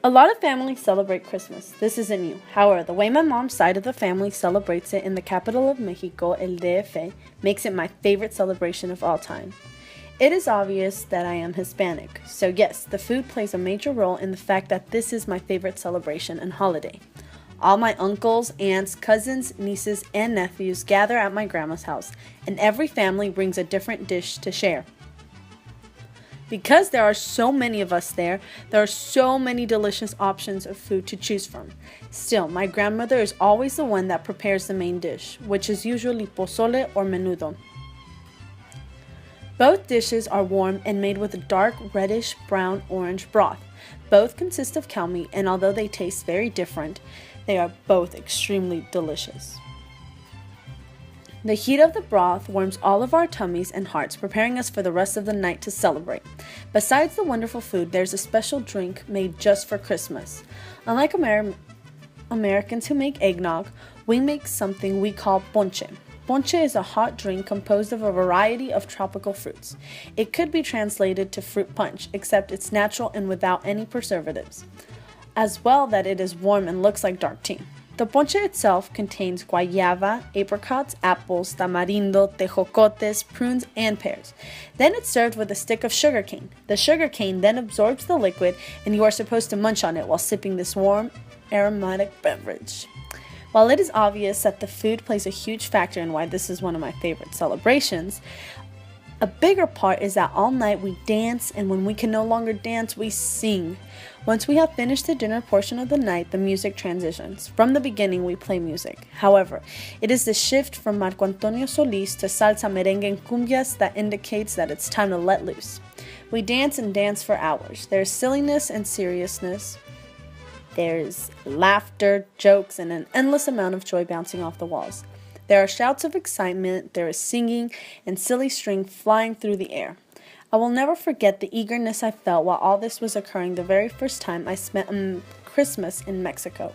A lot of families celebrate Christmas. This isn't new. However, the way my mom's side of the family celebrates it in the capital of Mexico, El DF, makes it my favorite celebration of all time. It is obvious that I am Hispanic, so yes, the food plays a major role in the fact that this is my favorite celebration and holiday. All my uncles, aunts, cousins, nieces, and nephews gather at my grandma's house, and every family brings a different dish to share. Because there are so many of us there are so many delicious options of food to choose from. Still, my grandmother is always the one that prepares the main dish, which is usually pozole or menudo. Both dishes are warm and made with a dark reddish brown orange broth. Both consist of cow meat, and although they taste very different, they are both extremely delicious. The heat of the broth warms all of our tummies and hearts, preparing us for the rest of the night to celebrate. Besides the wonderful food, there's a special drink made just for Christmas. Unlike Americans who make eggnog, we make something we call ponche. Ponche is a hot drink composed of a variety of tropical fruits. It could be translated to fruit punch, except it's natural and without any preservatives. As well that it is warm and looks like dark tea. The ponche itself contains guayaba, apricots, apples, tamarindo, tejocotes, prunes, and pears. Then it's served with a stick of sugar cane. The sugar cane then absorbs the liquid, and you are supposed to munch on it while sipping this warm, aromatic beverage. While it is obvious that the food plays a huge factor in why this is one of my favorite celebrations, a bigger part is that all night we dance, and when we can no longer dance, we sing. Once we have finished the dinner portion of the night, the music transitions. From the beginning, we play music. However, it is the shift from Marco Antonio Solis to salsa, merengue, and cumbias that indicates that it's time to let loose. We dance and dance for hours. There's silliness and seriousness. There's laughter, jokes, and an endless amount of joy bouncing off the walls. There are shouts of excitement, there is singing, and silly string flying through the air. I will never forget the eagerness I felt while all this was occurring the very first time I spent Christmas in Mexico.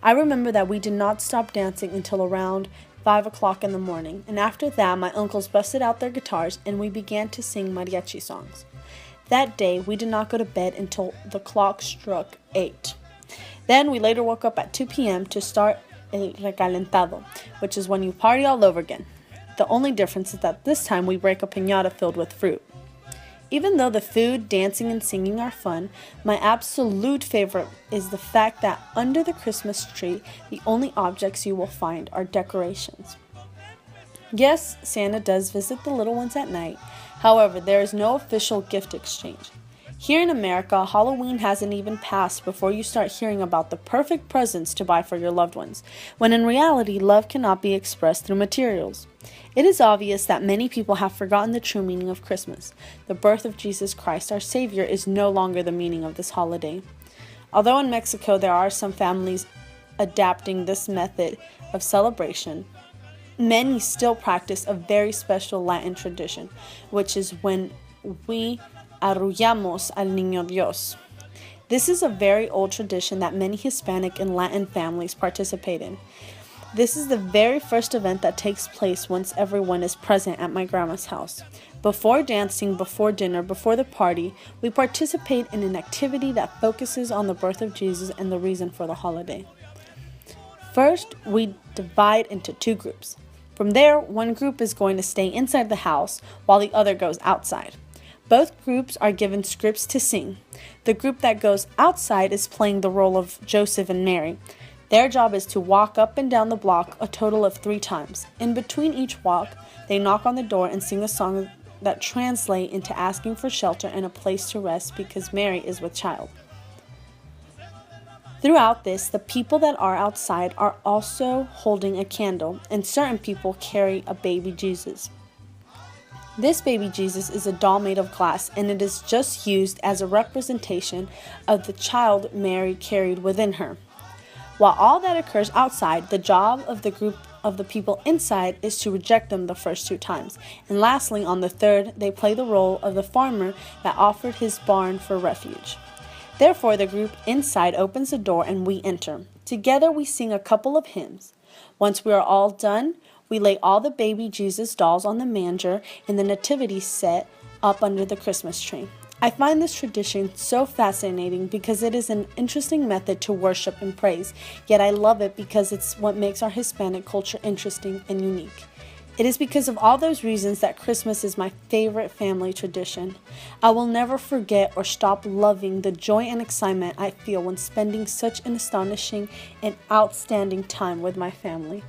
I remember that we did not stop dancing until around 5 o'clock in the morning, and after that my uncles busted out their guitars and we began to sing mariachi songs. That day we did not go to bed until the clock struck 8. Then we later woke up at 2 p.m. to start el recalentado, which is when you party all over again. The only difference is that this time we break a piñata filled with fruit. Even though the food, dancing, and singing are fun, my absolute favorite is the fact that under the Christmas tree, the only objects you will find are decorations. Yes, Santa does visit the little ones at night. However, there is no official gift exchange. Here in America, Halloween hasn't even passed before you start hearing about the perfect presents to buy for your loved ones, when in reality, love cannot be expressed through materials. It is obvious that many people have forgotten the true meaning of Christmas. The birth of Jesus Christ, our Savior, is no longer the meaning of this holiday. Although in Mexico there are some families adapting this method of celebration, many still practice a very special Latin tradition, which is when we arrullamos al niño Dios. This is a very old tradition that many Hispanic and Latin families participate in. This is the very first event that takes place once everyone is present at my grandma's house. Before dancing, before dinner, before the party, we participate in an activity that focuses on the birth of Jesus and the reason for the holiday. First, we divide into 2 groups. From there, one group is going to stay inside the house while the other goes outside. Both groups are given scripts to sing. The group that goes outside is playing the role of Joseph and Mary. Their job is to walk up and down the block a total of 3 times. In between each walk, they knock on the door and sing a song that translates into asking for shelter and a place to rest because Mary is with child. Throughout this, the people that are outside are also holding a candle, and certain people carry a baby Jesus. This baby Jesus is a doll made of glass, and it is just used as a representation of the child Mary carried within her. While all that occurs outside, the job of the group of the people inside is to reject them the first 2 times. And lastly, on the 3rd, they play the role of the farmer that offered his barn for refuge. Therefore, the group inside opens the door and we enter. Together we sing a couple of hymns. Once we are all done, we lay all the baby Jesus dolls on the manger and the nativity set up under the Christmas tree. I find this tradition so fascinating because it is an interesting method to worship and praise, yet I love it because it's what makes our Hispanic culture interesting and unique. It is because of all those reasons that Christmas is my favorite family tradition. I will never forget or stop loving the joy and excitement I feel when spending such an astonishing and outstanding time with my family.